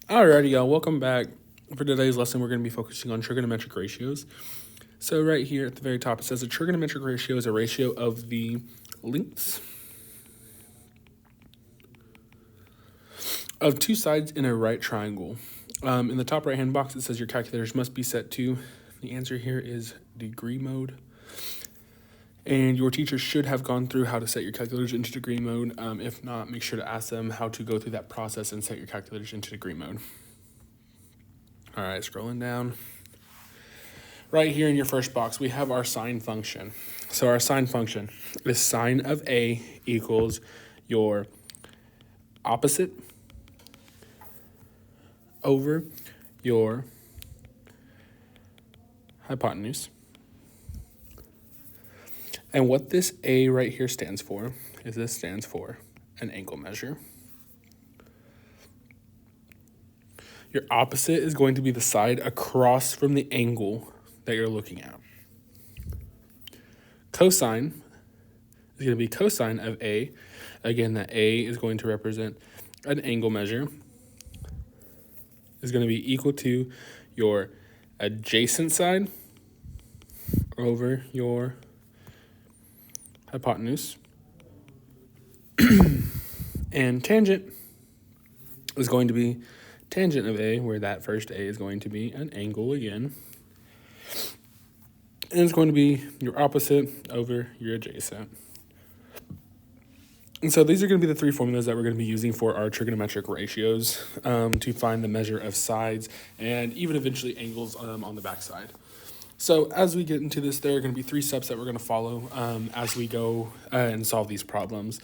Alrighty, y'all, welcome back. For today's lesson, we're going to be focusing on trigonometric ratios. So right here at the very top, it says a trigonometric ratio is a ratio of the lengths of two sides in a right triangle. In the top right-hand box, it says your calculators must be set to, the answer here is degree mode. And your teacher should have gone through how to set your calculators into degree mode. If not, make sure to ask them how to go through that process and set your calculators into degree mode. All right, scrolling down. Right here in your first box, we have our sine function. So our sine function is sine of A equals your opposite over your hypotenuse. And what this A right here stands for is this stands for an angle measure. Your opposite is going to be the side across from the angle that you're looking at. Cosine is going to be cosine of A. Again, that A is going to represent an angle measure. Is going to be equal to your adjacent side over your hypotenuse. And tangent is going to be tangent of A, where that first A is going to be an angle again. And it's going to be your opposite over your adjacent. And so these are going to be the three formulas that we're going to be using for our trigonometric ratios to find the measure of sides and even eventually angles on the backside. So as we get into this, there are going to be three steps that we're going to follow as we go and solve these problems.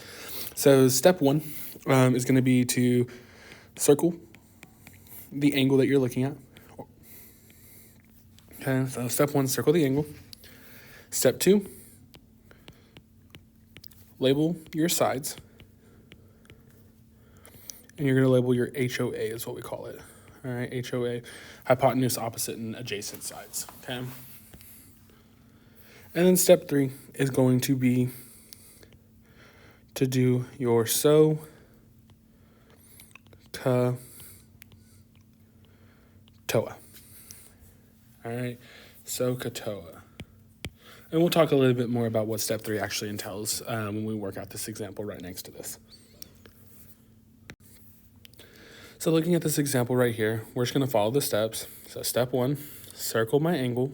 So step one is going to be to circle the angle that you're looking at. Okay, so step one, circle the angle. Step two, label your sides. And you're going to label your HOA is what we call it. All right, HOA, hypotenuse, opposite, and adjacent sides. Okay. And then step three is going to be to do your SOHCAHTOA. All right, SOHCAHTOA. And we'll talk a little bit more about what step three actually entails when we work out this example right next to this. So looking at this example right here, we're just going to follow the steps. So step one, circle my angle.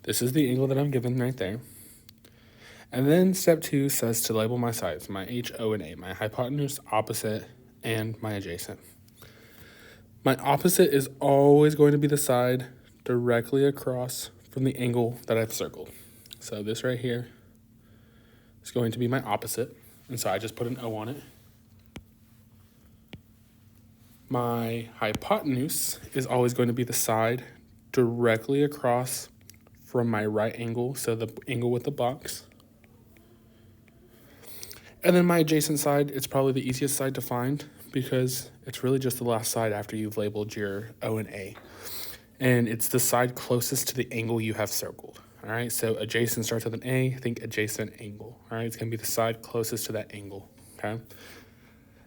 This is the angle that I'm given right there. And then step two says to label my sides, my H, O, and A, my hypotenuse, opposite, and my adjacent. My opposite is always going to be the side directly across from the angle that I've circled. So this right here is going to be my opposite. And so I just put an O on it. My hypotenuse is always going to be the side directly across from my right angle, so the angle with the box. And then my adjacent side, it's probably the easiest side to find because it's really just the last side after you've labeled your O and A. And it's the side closest to the angle you have circled. All right, so adjacent starts with an A, think adjacent angle. All right, it's going to be the side closest to that angle, okay?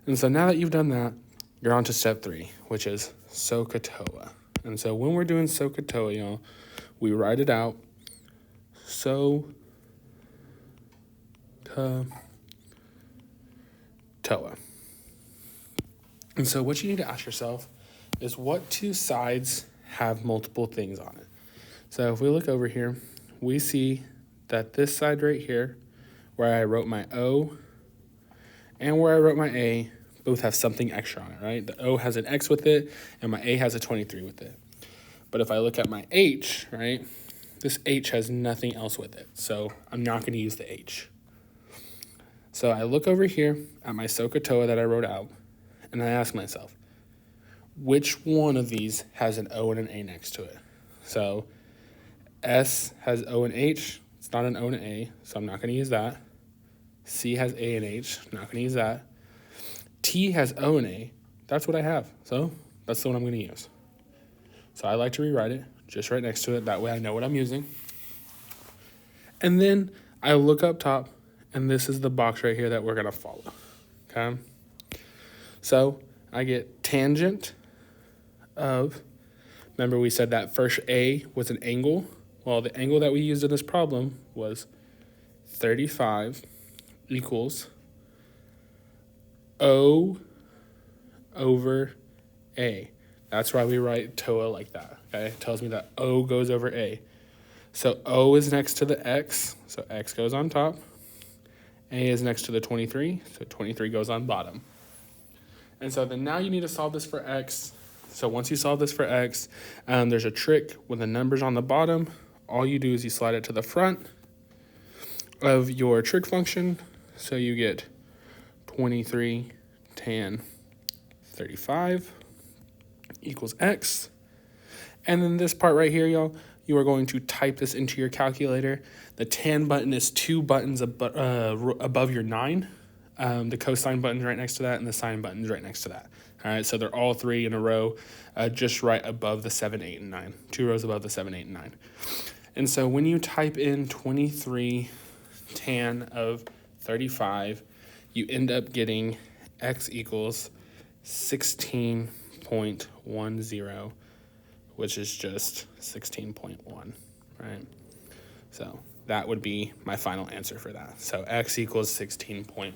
And so now that you've done that, you're on to step three, which is SOHCAHTOA. And so when we're doing SOHCAHTOA, y'all, we write it out. SOHCAHTOA. And so what you need to ask yourself is what two sides have multiple things on it. So if we look over here, we see that this side right here, where I wrote my O and where I wrote my A, both have something extra on it, right? The O has an X with it, and my A has a 23 with it. But if I look at my H, right, this H has nothing else with it, so I'm not going to use the H. So I look over here at my SOHCAHTOA that I wrote out, and I ask myself, which one of these has an O and an A next to it? So S has O and H. It's not an O and an A, so I'm not going to use that. C has A and H. Not going to use that. T has O and A. That's what I have, so that's the one I'm going to use. So I like to rewrite it just right next to it. That way I know what I'm using. And then I look up top, and this is the box right here that we're going to follow, okay? So I get tangent of, remember we said that first A was an angle? Well, the angle that we used in this problem was 35 equals O over A. That's why we write TOA like that, okay? It tells me that O goes over A. So O is next to the X, so X goes on top. A is next to the 23, so 23 goes on bottom. And so then now you need to solve this for X. So once you solve this for X, there's a trick with the numbers on the bottom. All you do is you slide it to the front of your trig function. So you get 23 tan 35 equals X. And then this part right here, y'all, you are going to type this into your calculator. The tan button is 2 buttons above your 9. The cosine button's right next to that, and the sine button's right next to that. All right, so they're all 3 in a row, just right above the 7, 8, and 9. 2 rows above the 7, 8, and 9. And so when you type in 23 tan of 35, you end up getting X equals 16.10, which is just 16.1, right? So that would be my final answer for that. So X equals 16.1.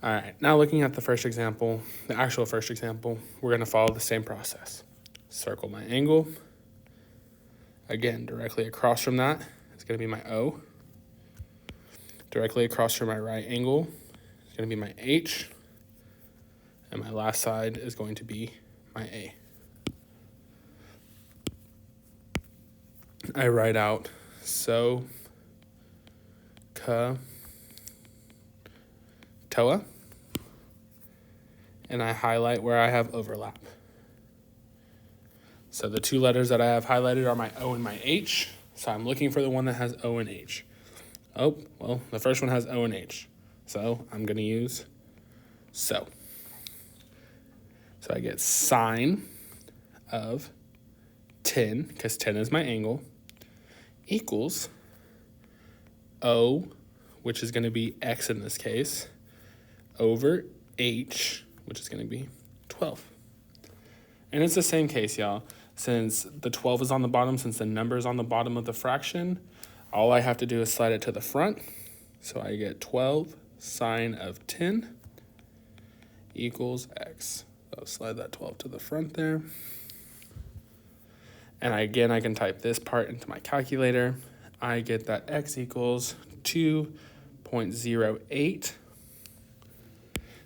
All right, now looking at the first example, the actual first example, we're gonna follow the same process. Circle my angle. Again, directly across from that is gonna be my O. Directly across from my right angle is gonna be my H. And my last side is going to be my A. I write out TOA, and I highlight where I have overlap. So the 2 letters that I have highlighted are my O and my H, so I'm looking for the one that has O and H. Oh, well, the first one has O and H, so I'm going to use so. So I get sine of 10, because 10 is my angle, equals O, which is going to be X in this case, over H, which is going to be 12. And it's the same case, y'all. Since the 12 is on the bottom, since the number is on the bottom of the fraction, all I have to do is slide it to the front. So I get 12 sine of 10 equals X. So I'll slide that 12 to the front there. And again, I can type this part into my calculator. I get that X equals 2.08.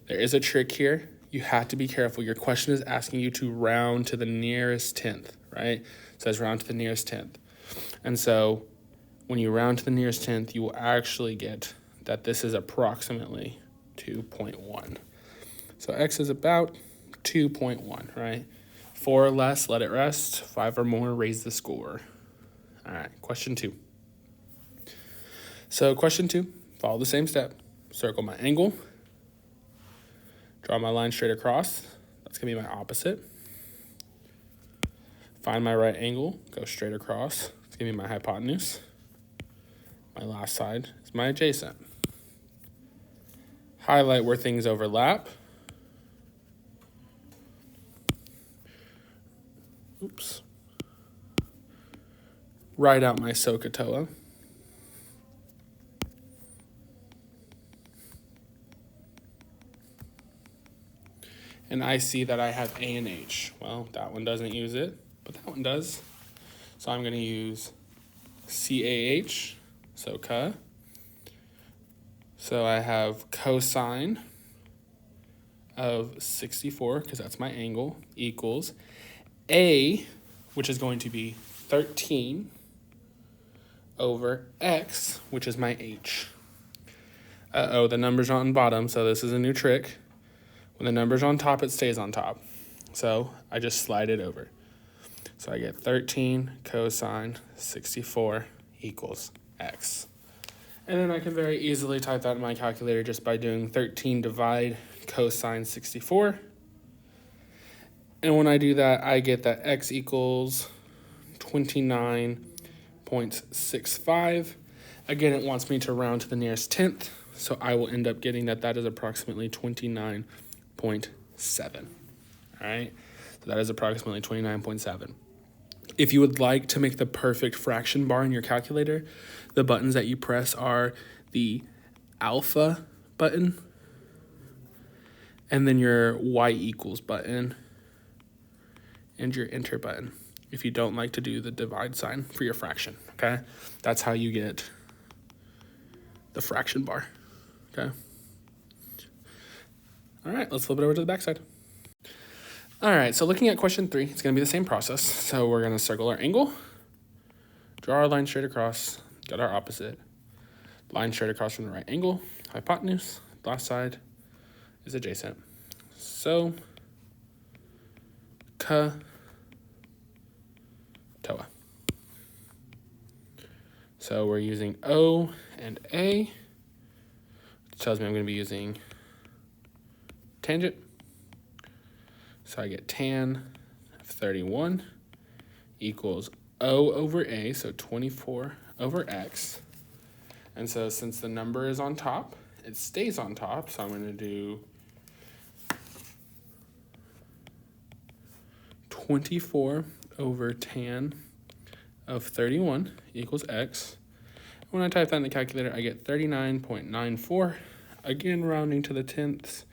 There is a trick here. You have to be careful. Your question is asking you to round to the nearest tenth, right? It says round to the nearest tenth. And so when you round to the nearest tenth, you will actually get that this is approximately 2.1. So X is about 2.1, right? 4 or less, let it rest. 5 or more, raise the score. All right, question 2. So question 2, follow the same step. Circle my angle. Draw my line straight across. That's going to be my opposite. Find my right angle. Go straight across. It's going to be my hypotenuse. My last side is my adjacent. Highlight where things overlap. Oops. Write out my SOHCAHTOA. And I see that I have A and H. Well, that one doesn't use it, but that one does. So I'm going to use CAH, so CA. So I have cosine of 64, because that's my angle, equals A, which is going to be 13, over X, which is my H. Uh-oh, the number's on bottom, so this is a new trick. When the number's on top, it stays on top. So I just slide it over. So I get 13 cosine 64 equals X. And then I can very easily type that in my calculator just by doing 13 divide cosine 64. And when I do that, I get that X equals 29.65. Again, it wants me to round to the nearest tenth, so I will end up getting that is approximately 29.7. All right, So that is approximately 29.7. If you would like to make the perfect fraction bar in your calculator, the buttons that you press are the alpha button and then your y equals button and your enter button. If you don't like to do the divide sign for your fraction, okay? That's how you get the fraction bar, okay? All right, let's flip it over to the backside. All right, so looking at question 3, it's gonna be the same process. So we're gonna circle our angle, draw our line straight across, get our opposite, line straight across from the right angle, hypotenuse, last side is adjacent. So, toa. So we're using O and A, which tells me I'm gonna be using tangent. So I get tan of 31 equals O over A, so 24 over X. And so since the number is on top, it stays on top. So I'm going to do 24 over tan of 31 equals X. When I type that in the calculator, I get 39.94. Again, rounding to the tenths.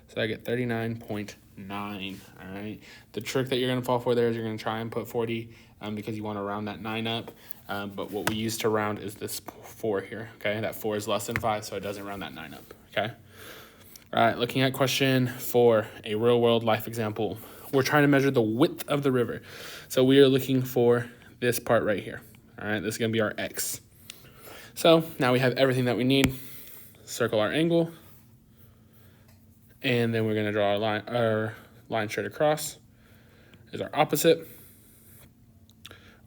So I get 39.9, all right? The trick that you're gonna fall for there is you're gonna try and put 40 because you wanna round that 9 up. But what we use to round is this 4 here, okay? That 4 is less than 5, so it doesn't round that 9 up, okay? All right, looking at question 4, a real world life example. We're trying to measure the width of the river. So we are looking for this part right here, all right? This is gonna be our X. So now we have everything that we need. Circle our angle. And then we're going to draw our line straight across is our opposite.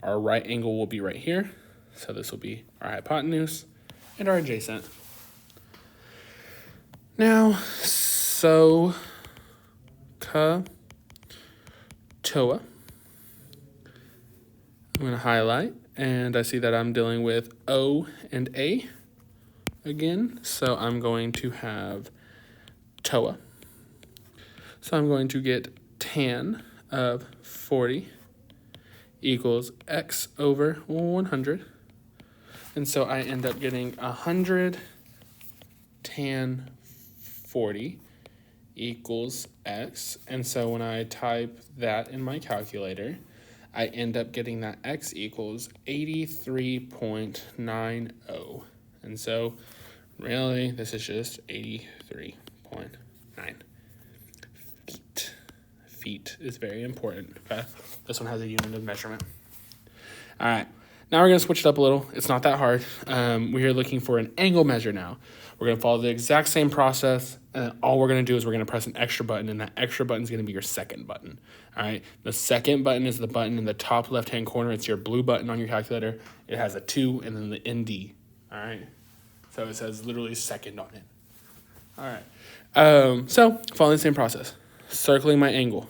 Our right angle will be right here. So this will be our hypotenuse and our adjacent. Now, so toa. I'm going to highlight, and I see that I'm dealing with O and A again. So I'm going to have toa. So I'm going to get tan of 40 equals X over 100. And so I end up getting 100 tan 40 equals X. And so when I type that in my calculator, I end up getting that X equals 83.90. And so really, this is just 83.9. Feet is very important, okay? This one has a unit of measurement. All right, now we're gonna switch it up a little. It's not that hard. We are looking for an angle measure now. We're gonna follow the exact same process, and all we're gonna do is we're gonna press an extra button, and that extra button is gonna be your second button, all right? The second button is the button in the top left-hand corner. It's your blue button on your calculator. It has a 2 and then the ND, all right? So it says literally second on it. All right, so following the same process. Circling my angle.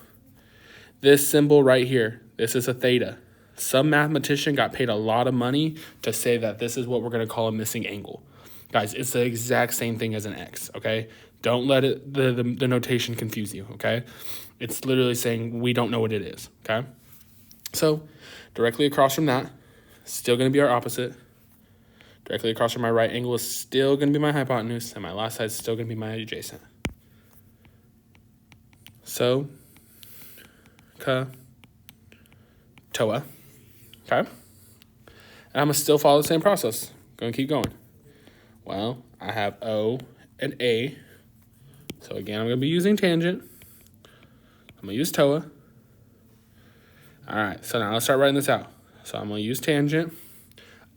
This symbol right here, this is a theta. Some mathematician got paid a lot of money to say that this is what we're going to call a missing angle. Guys, it's the exact same thing as an X, okay? Don't let it the notation confuse you, okay? It's literally saying we don't know what it is, okay? So directly across from that, still going to be our opposite. Directly across from my right angle is still going to be my hypotenuse, and my last side is still going to be my adjacent. So, toa, okay? And I'm going to still follow the same process. Going to keep going. Well, I have O and A. So again, I'm going to be using tangent. I'm going to use toa. All right, so now let's start writing this out. So I'm going to use tangent.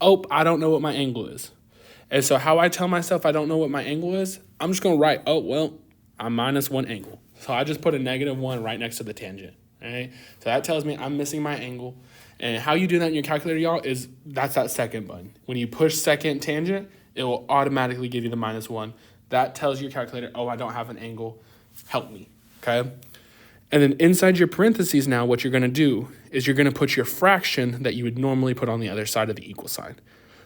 Oh, I don't know what my angle is. And so how I tell myself I don't know what my angle is, I'm just going to write, oh, well, I'm minus 1 angle. So I just put a -1 right next to the tangent, all right? So that tells me I'm missing my angle. And how you do that in your calculator, y'all, is that's that second button. When you push second tangent, it will automatically give you the -1. That tells your calculator, oh, I don't have an angle. Help me, okay? And then inside your parentheses now, what you're going to do is you're going to put your fraction that you would normally put on the other side of the equal sign.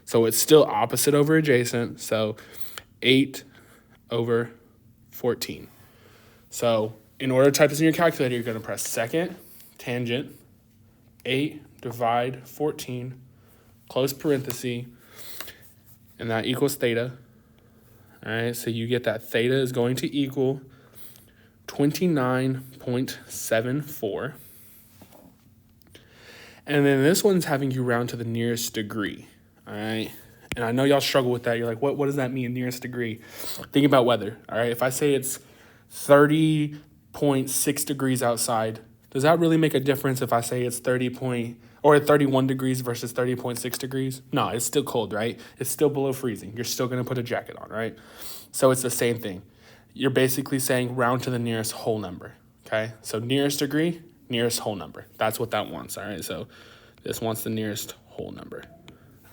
So it's still opposite over adjacent, so 8 over 14. So in order to type this in your calculator, you're going to press second, tangent, 8 divide 14, close parenthesis, and that equals theta. All right, so you get that theta is going to equal 29.74. And then this one's having you round to the nearest degree, all right? And I know y'all struggle with that. You're like, what does that mean, nearest degree? Think about weather, all right? If I say it's 30.6 degrees outside, does that really make a difference if I say it's 31 degrees versus 30.6 degrees? No, it's still cold, right? It's still below freezing. You're still going to put a jacket on, right? So it's the same thing. You're basically saying round to the nearest whole number, okay? So nearest degree, nearest whole number. That's what that wants, all right? So this wants the nearest whole number,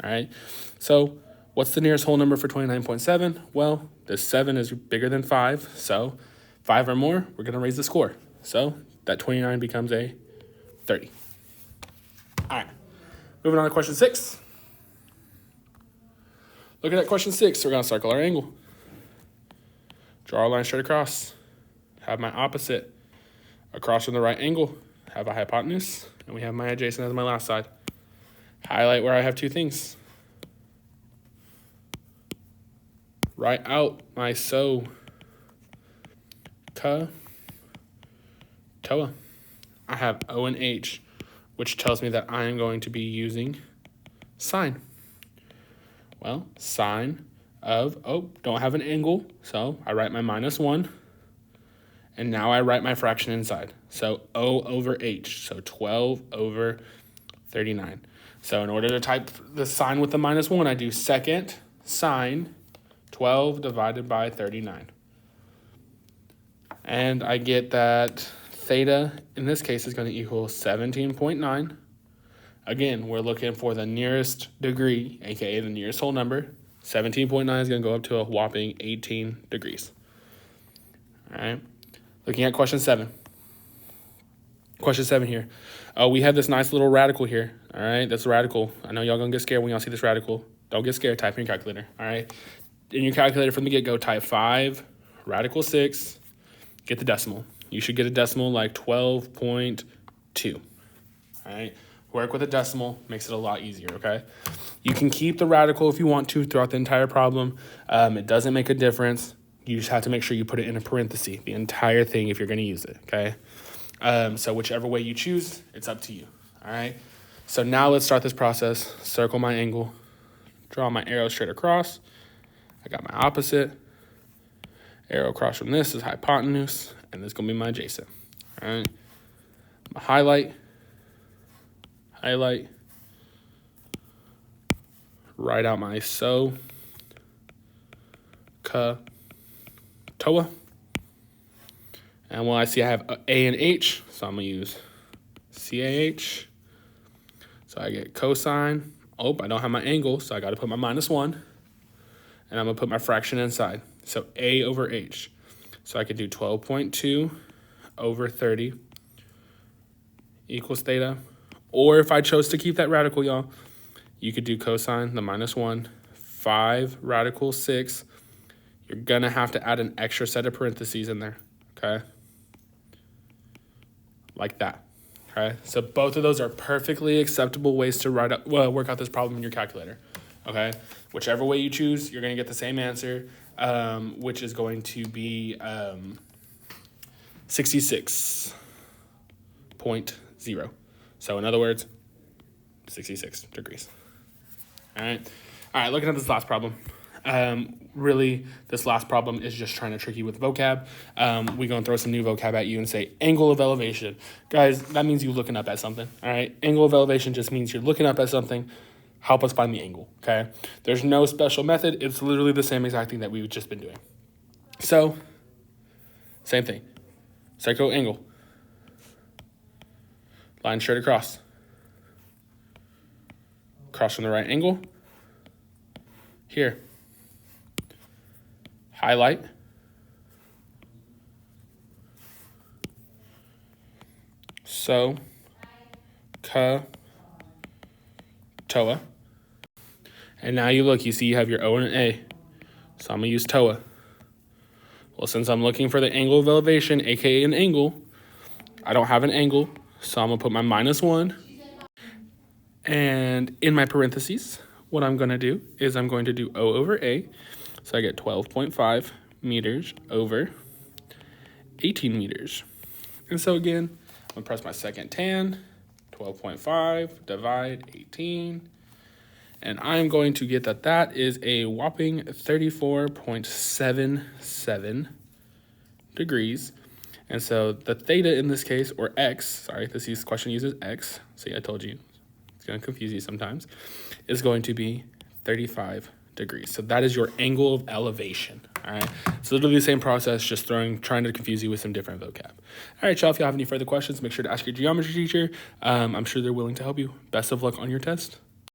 all right? So what's the nearest whole number for 29.7? Well, this 7 is bigger than 5, so 5 or more, we're going to raise the score. So that 29 becomes a 30. All right, moving on to question 6. Looking at question 6, we're going to circle our angle. Draw a line straight across. Have my opposite across from the right angle. Have a hypotenuse, and we have my adjacent as my last side. Highlight where I have two things. Write out my so, ka, toa. I have O and H, which tells me that I am going to be using sine. Well, sine of, don't have an angle, so I write my -1. And now I write my fraction inside. So O over H, so 12 over 39. So in order to type the sine with the -1, I do second sine 12 divided by 39. And I get that theta, in this case, is going to equal 17.9. Again, we're looking for the nearest degree, aka the nearest whole number. 17.9 is going to go up to a whopping 18 degrees. All right. Looking at question 7. Question 7 here. We have this nice little radical here. All right, that's a radical. I know y'all gonna get scared when y'all see this radical. Don't get scared. Type in your calculator. All right. In your calculator from the get-go, type 5, radical 6, get the decimal. You should get a decimal like 12.2. All right. Work with a decimal, makes it a lot easier, okay? You can keep the radical if you want to throughout the entire problem. It doesn't make a difference. You just have to make sure you put it in a parenthesis, the entire thing, if you're going to use it, okay? So whichever way you choose, it's up to you, all right? So now let's start this process. Circle my angle, draw my arrow straight across. I got my opposite. Arrow across from this is hypotenuse, and this is going to be my adjacent, all right? My highlight, write out my so, ka, toa. And well, I see I have A and H, so I'm going to use CAH. So I get cosine. Oh, I don't have my angle, so I got to put my -1. And I'm going to put my fraction inside. So A over H. So I could do 12.2 over 30 equals theta. Or if I chose to keep that radical, y'all, you could do cosine, the -1, 5 radical 6. You're going to have to add an extra set of parentheses in there, okay? Like that, okay? So both of those are perfectly acceptable ways to work out this problem in your calculator, okay? Whichever way you choose, you're going to get the same answer, which is going to be 66.0. So in other words, 66 degrees. All right, looking at this last problem. Really, this last problem is just trying to trick you with vocab. We're going to throw some new vocab at you and say angle of elevation. Guys, that means you looking up at something, all right? Angle of elevation just means you're looking up at something. Help us find the angle, okay? There's no special method. It's literally the same exact thing that we've just been doing. So, same thing. Circle angle. Line straight across. Cross from the right angle. Here. Highlight. So, ka, toa. And now you look, you see you have your O and an A. So I'm going to use toa. Well, since I'm looking for the angle of elevation, aka an angle, I don't have an angle, So I'm going to put my -1. And in my parentheses, what I'm going to do is I'm going to do O over A. So I get 12.5 meters over 18 meters. And so again, I'm going to press my second tan, 12.5, divide 18. And I'm going to get that that is a whopping 34.77 degrees. And so the theta in this case, or x, sorry, this question uses x. See, I told you, it's going to confuse you sometimes, is going to be 35 degrees. So that is your angle of elevation, all right? So literally the same process, just trying to confuse you with some different vocab. All right, y'all, if you have any further questions, make sure to ask your geometry teacher. I'm sure they're willing to help you. Best of luck on your test.